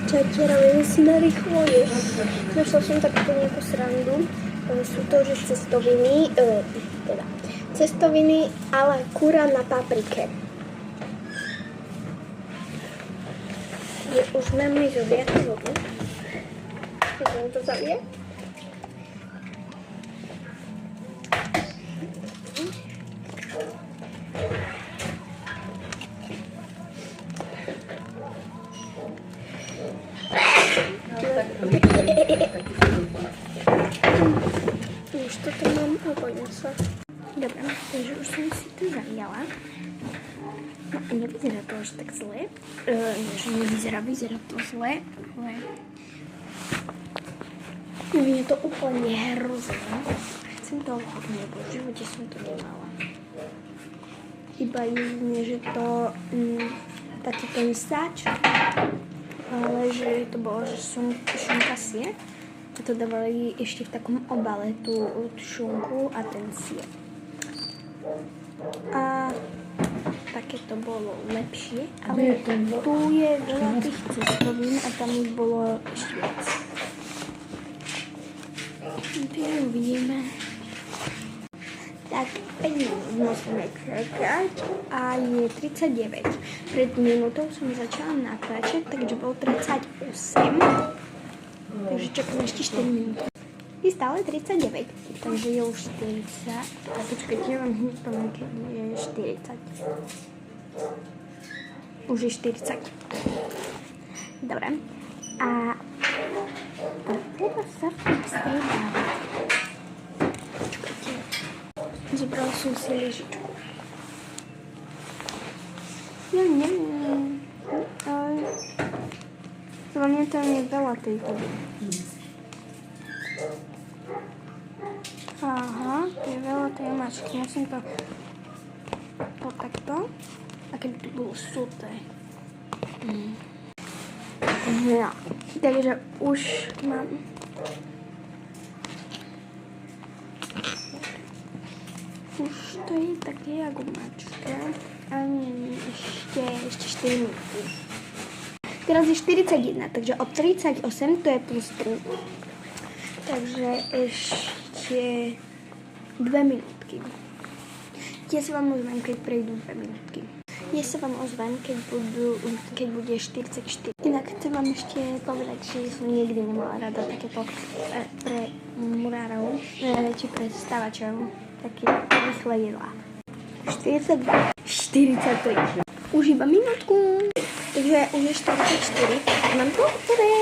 Čaute, robíme si na rýchlo jesť. Našla som takúto nejakú srandu. Sú to, že cestoviny ale kura na paprike. Už máme zobriatú vodu. Chcem to zavie. Už toto mám sa. Dobre, takže už som si to zaviala. No, nevyzerá to až tak zle. Vyzerá to zle, ale je to úplne hrozné. Chcem to hodne, bo v živote som to nemala. Iba jedine, že to taký ten sáč, ale že to bolo, že šunka sier. A to dávali ešte v takom obale tú šunku a ten sier. A také to bolo lepšie, ale tu je veľa tých cestovín a tam ich bolo ešte viac. Takže uvidíme. Tak 5 minút musíme čakať a je 39. Pred minútou som začala natáčať, takže bol 38. Takže čakám ešte 4 minúty. Je stále 39, takže je už 40. A počkajte, ja vám hneď poviem, keď je 40. Už je 40. Dobre. A teraz sa striedava. Počkajte. Zobrala som si lyžičku. Ja neviem. Hlavne tam je veľa tejto. Aha, to je veľa tej mačky. Ja som to takto. A keby to bolo suté. Ja. Takže už mám. Už to je také ako mačka. A nie, ešte 4 minúty. Teraz je 41, takže od 38 to je plus 3. Takže ešte 2 minútky. Ja sa vám ozvem, keď prejdú 2 minútky. Ja sa vám ozvem, keď bude 44. Inak chcem vám ešte povedať, že som nikdy nemala rada takéto pre murárov, či pre stavačov, také rýchle jedlá. 42, 43. Už iba minútku. Takže už je 44. Mám to?